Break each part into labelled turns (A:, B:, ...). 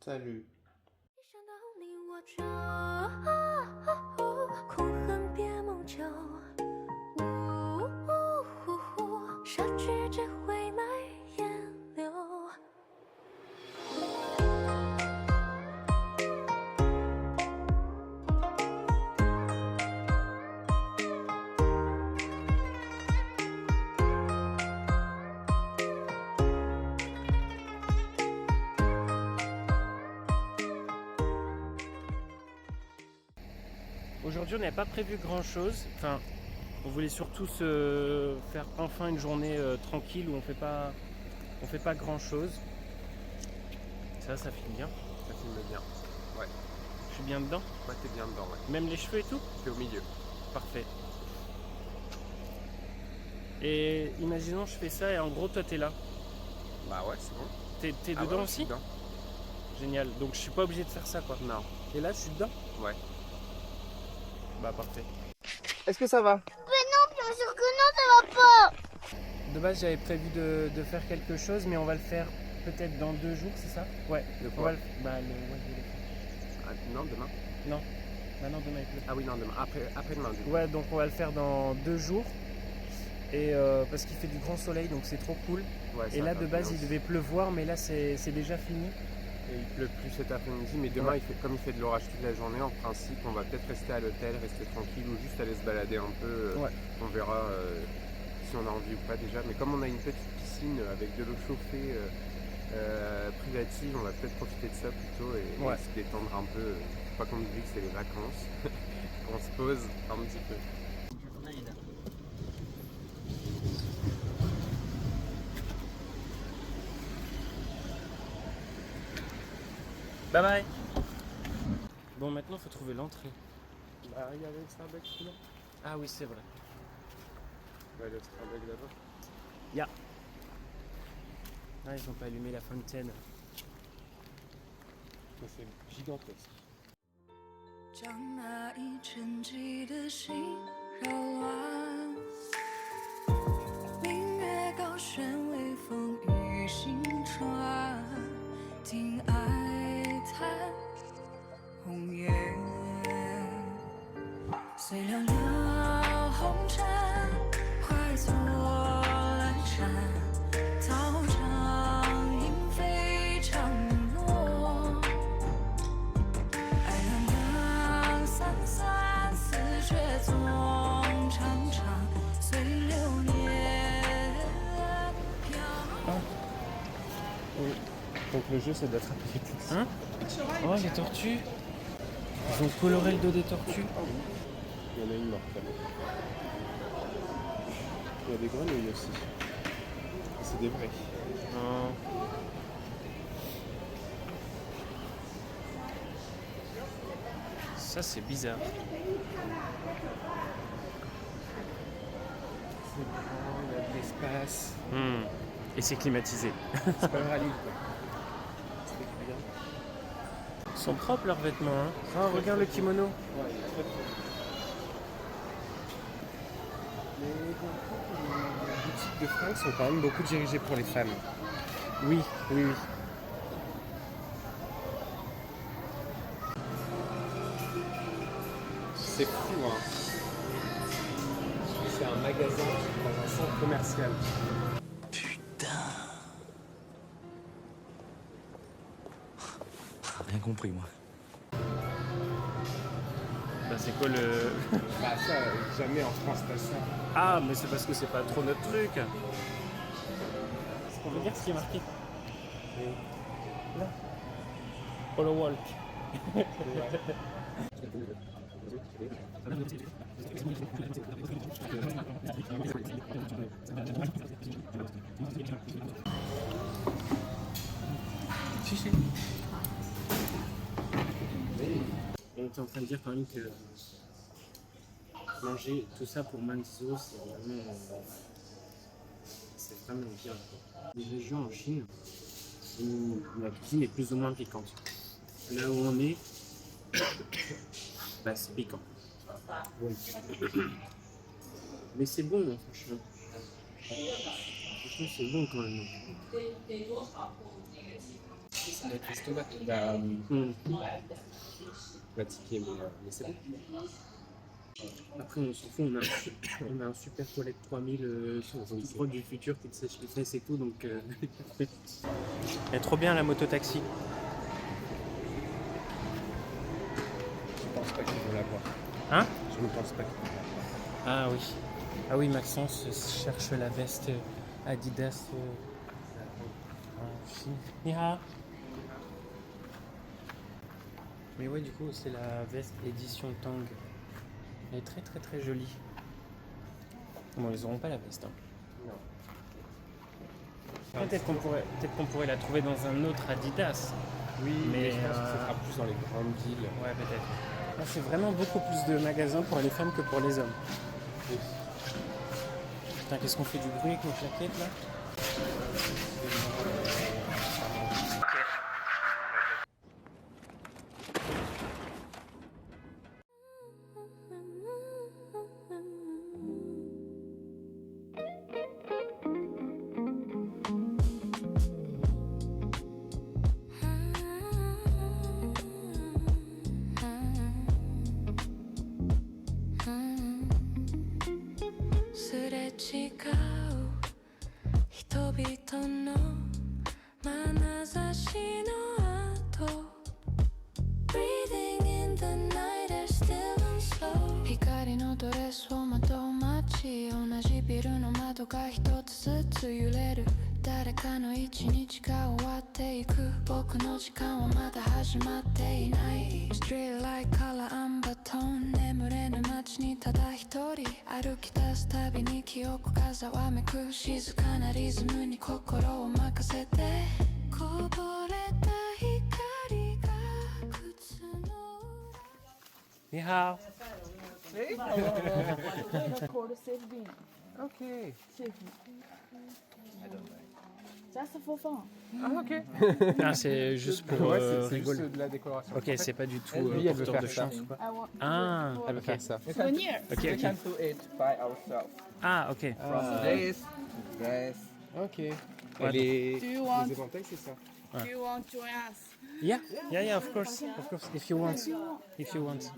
A: Salut.
B: 一想到你我就空恨别梦久，杀去只会埋烟流。
C: Aujourd'hui, on n'avait pas prévu grand-chose. Enfin, on voulait surtout se faire enfin une journée tranquille où on fait pas grand-chose. Ça finit bien.
A: Ça filme bien. Ouais.
C: Je suis bien dedans.
A: Ouais, t'es bien dedans, ouais.
C: Même les cheveux et tout.
A: T'es au milieu.
C: Parfait. Et imaginons, je fais ça et en gros, toi, t'es là.
A: Bah ouais, c'est bon.
C: T'es
A: Ah
C: dedans
A: ouais,
C: aussi.
A: dedans.
C: Génial. Donc, je suis pas obligé de faire ça, quoi.
A: Non.
C: Et là, je suis dedans.
A: Ouais.
C: Bah parfait.
A: Est-ce que ça va?
B: Bien sûr que non, ça va pas.
C: De base, j'avais prévu de faire quelque chose, mais on va le faire peut-être dans 2 jours, c'est ça? Ouais.
A: De
C: On
A: quoi?
C: va le... Bah, je vais le faire.
A: Ah, non, demain.
C: Non. Bah non, demain il pleut.
A: Ah oui, non, demain. Après-demain, du coup.
C: Ouais, donc on va le faire dans 2 jours. Et parce qu'il fait du grand soleil, donc c'est trop cool.
A: Ouais, ça
C: Et
A: va
C: là,
A: faire
C: de base,
A: bien
C: il
A: aussi.
C: devait pleuvoir, mais là, c'est déjà fini.
A: Et il pleut plus cet après-midi, mais demain,
C: Ouais.
A: comme il fait de l'orage toute la journée, en principe, on va peut-être rester à l'hôtel, rester tranquille ou juste aller se balader un peu.
C: Ouais.
A: On verra si on a envie ou pas déjà. Mais comme on a une petite piscine avec de l'eau chauffée privative, on va peut-être profiter de ça plutôt et se détendre un peu. Faut pas qu'on oublie que c'est les vacances. On se pose un petit peu.
C: Bye bye. Bon, maintenant, il faut trouver l'entrée.
A: Bah, il y avait le Starbucks là.
C: Ah oui, c'est vrai.
A: Ouais, le Starbucks là-bas.
C: Ah, ils n'ont pas allumé la fontaine.
A: Mais c'est gigantesque.
B: 将那已沉寂的心扰乱，明月高悬，微风雨行船，听哀叹红颜，随凉了红尘，化作阑珊，桃场莺飞长落。爱浪荡散散，似雪纵长长，随流年飘。
A: Donc le jeu c'est d'attraper les pousses.
C: Hein? Oh, les tortues. Ils ont coloré le dos des tortues.
A: Il y en a une morte là. Il y a des grenouilles aussi. C'est des vrais.
C: Oh. Ça, c'est bizarre.
A: C'est grand, il y a de l'espace.
C: Et c'est climatisé.
A: C'est pas vrai à Lille quoi. C'est bien.
C: Ils sont propres leurs vêtements. Hein. Oh, regarde le kimono.
A: Ouais, il est très propre. Les boutiques de fringues sont quand même beaucoup dirigées pour les femmes.
C: Oui, oui, oui.
A: C'est fou hein. C'est un magasin dans un centre commercial.
D: Rien compris, moi.
C: Bah, c'est quoi le...
A: Bah ça, jamais en France t'as ça.
C: Ah, mais c'est parce que c'est pas trop notre truc. On veut dire ce qui est marqué. Là. Polo Walk. Si, si. On était en train de dire quand même que manger tout ça pour Manzo, c'est vraiment bien. Des régions en Chine où la cuisine est plus ou moins piquante. Là où on est, bah, c'est piquant. Oui. Mais c'est bon, hein, franchement. Franchement, c'est bon quand même.
A: Ça doit être l'estomac. Bah, fatigué, mais c'est bon.
C: Après, on s'en fout, on a un super toilette 3000 tout proche du futur qui te sèche les fesses et tout, donc... Elle est trop bien la moto-taxi.
A: Je pense pas qu'ils vont l'avoir.
C: Hein?
A: Je ne pense pas qu'ils vont l'avoir.
C: Ah oui. Ah oui, Maxence cherche la veste Adidas en Chine. Ni hao. Mais ouais, du coup, c'est la veste édition Tang. Elle est très très très jolie. Bon, ils auront pas la veste. Hein.
A: Non.
C: Peut-être qu'on pourrait la trouver dans un autre Adidas.
A: Oui, mais je pense que ce sera plus dans les grandes villes.
C: Ouais, peut-être. Là, c'est vraiment beaucoup plus de magasins pour les femmes que pour les hommes.
A: Oui.
C: Putain, qu'est-ce qu'on fait du bruit avec nos claquettes là?
B: すれ違う人々の眼差しの跡 Breathing in the night is still and slow 光のドレスをまとう街同じビルの窓が一つずつ揺れる誰かの一日が終わっていく僕の時間はまだ始まっていない Street light color amber tone 眠れぬ街にただ一人歩き出すたびに記憶がざわめく静かなリズムに心を任せてこぼれた光が靴の
C: Ni hao.
D: Quarter serving.
A: Ok.
D: Chicken. Just for fun.
A: Ah, ok.
C: Ah, c'est juste pour
A: Ouais, c'est
C: rigoler.
A: juste de la décoration.
C: Ok, c'est pas du tout
A: lui, elle veut
C: porteur de
A: faire ça.
C: chance ou quoi.
D: I want
C: Ah,
A: Elle veut
C: ok.
A: faire ça.
D: souvenir.
C: Ok,
E: We
C: ok.
E: can do it by ourselves.
C: Ah, ok.
E: From this, yes.
A: Ok.
C: Ouais,
D: Do you want
A: Les éventails, c'est ça.
D: do you want to join us?
C: Yeah, of course. Of course, if you want. If you want.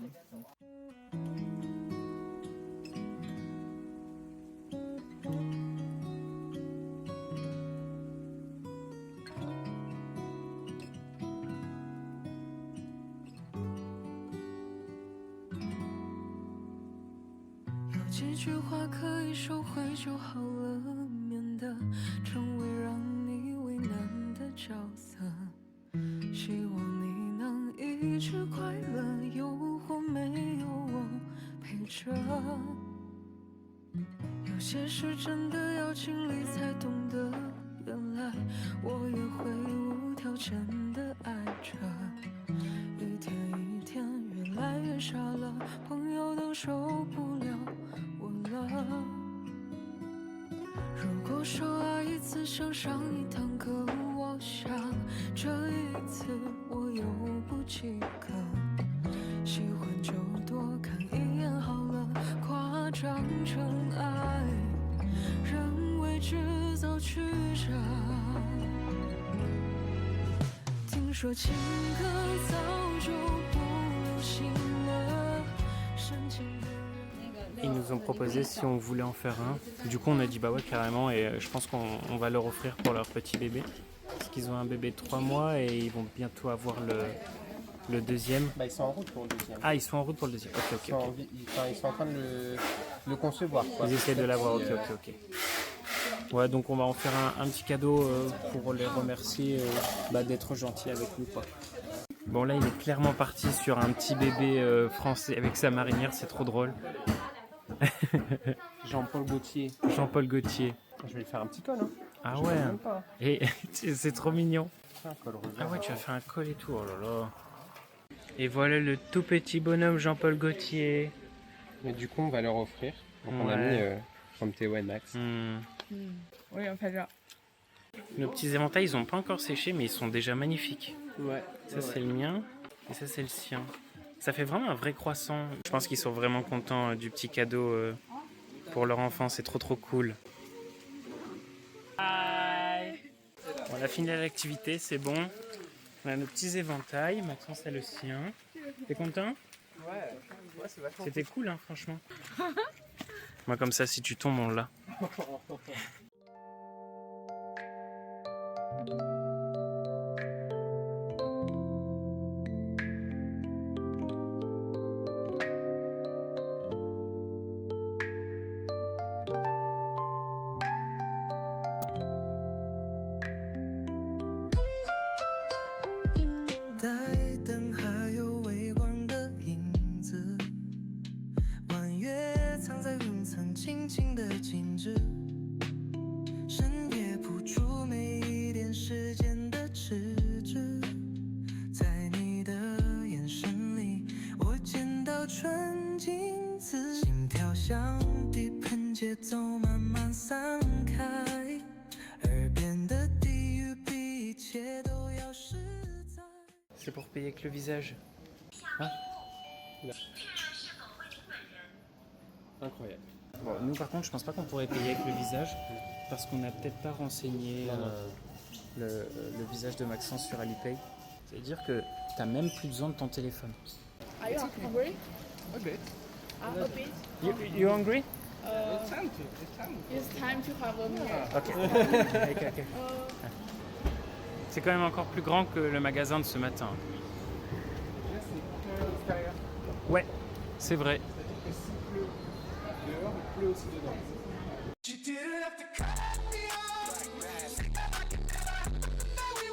B: 几句话可以收回就好了，免得成为让你为难的角色。希望你能一直快乐，有或没有我陪着。有些事真的要经历才懂得，原来我也会无条件的爱着。一天一天越来越傻了，朋友都受不了我了。如果说爱一次像上一堂课，我想这一次我又不及格。喜欢就多看一眼好了，夸张成爱，人为制造曲折。听说情歌早就不流行了，深情的人。
C: Ils nous ont proposé si on voulait en faire un. Du coup, on a dit bah ouais, carrément. Et je pense qu'on va leur offrir pour leur petit bébé. Parce qu'ils ont un bébé de 3 mois et ils vont bientôt avoir le deuxième.
A: Bah, ils sont en route pour le deuxième.
C: Ah, ils sont en route pour le deuxième. Ok, ok, ok.
A: Ils sont en train de le concevoir. Quoi.
C: Ils essaient de l'avoir. Ok, ok, ok. Ouais, donc on va en faire un petit cadeau pour les remercier d'être gentils avec nous, quoi. Bon, là, il est clairement parti sur un petit bébé français avec sa marinière. C'est trop drôle.
A: Jean-Paul Gaultier.
C: Jean-Paul Gaultier.
A: Je vais lui faire un petit col. Hein.
C: Ah
A: Je
C: ouais.
A: sais même pas.
C: Et c'est trop mignon.
A: Un col revers.
C: Ah ouais, tu as fait un col et tout, oh là là. Et voilà le tout petit bonhomme Jean-Paul Gaultier.
A: Mais du coup, on va leur offrir. Donc, on a
C: Ouais.
A: mis From T1 Max.
D: Oui, on fait ça.
C: Nos petits éventails, ils ont pas encore séché, mais ils sont déjà magnifiques.
A: Ouais.
C: Ça, c'est le mien, et ça, c'est le sien. Ça fait vraiment un vrai croissant. Je pense qu'ils sont vraiment contents du petit cadeau pour leur enfant. C'est trop cool. Bye. On a fini l'activité, c'est bon. On a nos petits éventails, Maxence a le sien. T'es content?
A: Ouais, c'est vachement
C: C'était cool, hein, franchement. Moi, comme ça, si tu tombes, on l'a. C'est pour payer avec le visage. Hein?
A: incroyable.
C: Bon, nous par contre je pense pas qu'on pourrait payer avec le visage parce qu'on n'a peut-être pas renseigné le visage de Maxence sur Alipay. C'est-à-dire que t'as même plus besoin de ton téléphone.
D: Are you hungry?
A: A bit.
D: A bit.
C: You hungry?
E: It's time to.
D: It's time to have a meal.
C: Ok. Ok. C'est quand même encore plus grand que le magasin de ce matin. Ouais, c'est vrai.
A: Et s'il pleut dehors, il pleut aussi dedans.
D: Do you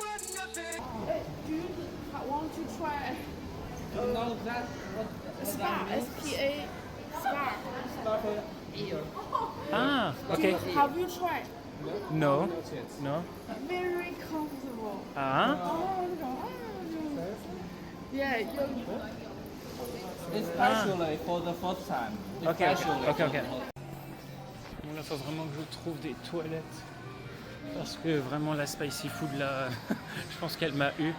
D: want to try
E: You know that?
D: spa? SPA spa.
C: Ah, ok.
D: Have you tried?
C: No. No.
D: Very comfortable.
C: Ah.
D: Yeah,
E: Especially for the first time.
C: Ok.
E: Especially
C: Ok.
E: for
C: Ok.
E: the first-
C: Bon, là, faut vraiment que je trouve des toilettes. Parce que vraiment, la spicy food, là, je pense qu'elle m'a eu.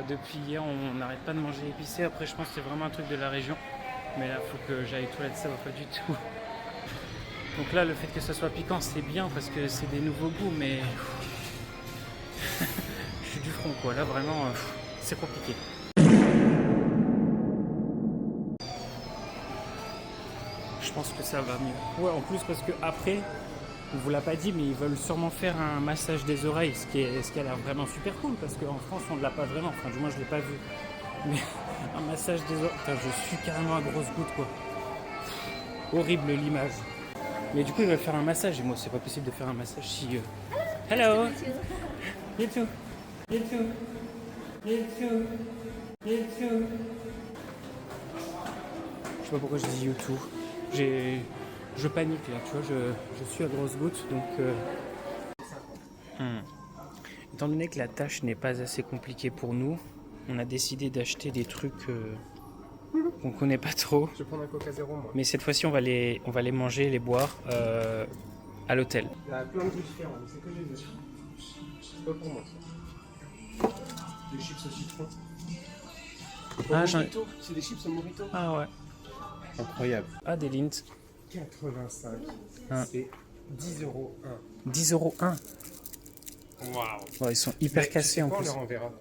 C: Depuis hier, on n'arrête pas de manger épicé. Après, je pense que c'est vraiment un truc de la région. Mais là, faut que j'aille aux toilettes, ça va pas du tout. Donc là, le fait que ce soit piquant, c'est bien parce que c'est des nouveaux goûts, mais je suis du front, quoi. Là, vraiment, c'est compliqué. Je pense que ça va mieux. Ouais, en plus parce que après, on vous l'a pas dit, mais ils veulent sûrement faire un massage des oreilles, ce qui a l'air vraiment super cool, parce qu'en France, on ne l'a pas vraiment. Enfin, du moins, je l'ai pas vu. Mais un massage des oreilles, putain, je suis carrément à grosse goutte, quoi. Horrible l'image. Mais du coup, ils veulent faire un massage, et moi, c'est pas possible de faire un massage si. Hello. You too. You too. You too. You too. Je sais pas pourquoi je dis you too. Je panique là, tu vois, je suis à grosse goutte, donc étant donné que la tâche n'est pas assez compliquée pour nous, on a décidé d'acheter des trucs qu'on connaît pas trop.
A: Je vais prendre un Coca Zéro, moi.
C: Mais cette fois-ci, on va les manger, les boire à l'hôtel.
A: Il y a plein de goûts différents, mais c'est que les deux. C'est pas pour moi, ça. Des chips au citron.
C: Ah,
A: Mojito, c'est des chips au mojito.
C: Ah ouais.
A: Incroyable.
C: Ah, des Lindt.
A: 85.
C: Ah.
A: C'est 10 euros
C: 10 € 1.
A: Waouh.
C: Ouais, ils sont hyper cassés en
A: On
C: plus.
A: leur enverra.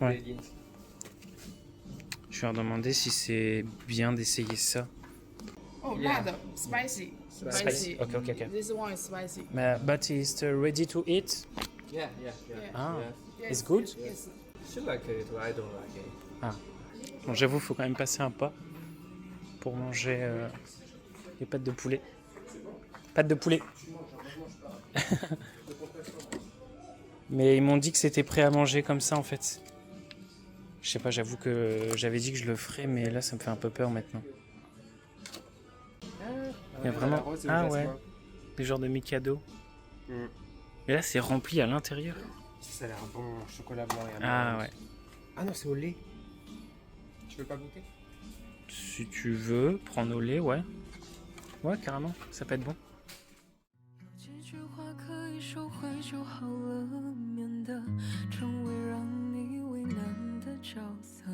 C: Ouais.
A: Les Lindt.
C: Je vais leur demander si c'est bien d'essayer ça.
D: Oh,
E: Yeah.
D: bad. Spicy.
C: Spicy. Okay.
D: This one is spicy.
C: But it's ready to eat.
E: Yeah.
C: Ah,
D: Yes,
C: it's good.
D: Yes.
E: She like it, I don't like it.
C: Bon, j'avoue, faut quand même passer un pas pour manger les pâtes de poulet. Pâtes de poulet. Mais ils m'ont dit que c'était prêt à manger comme ça en fait. Je sais pas, j'avoue que j'avais dit que je le ferais, mais là ça me fait un peu peur maintenant. Il y a vraiment. Ah ouais, des genres de Mikado. Mais là c'est rempli à l'intérieur.
A: Ça a l'air bon, chocolat blanc et
C: Ah
A: amande.
C: ouais.
A: Ah non, c'est au lait. Tu veux pas goûter?
C: Si tu veux, prends au lait, ouais. Ouais, carrément, ça peut être bon.
B: 几句话可以收回就好了，免得成为让你为难的角色。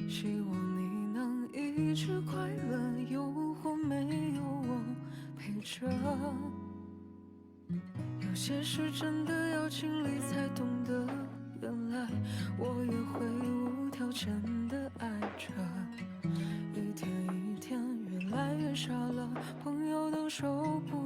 B: 希望你能一直快乐，有或没有我陪着。有些事真的要经历才懂得，原来我少了，朋友都受不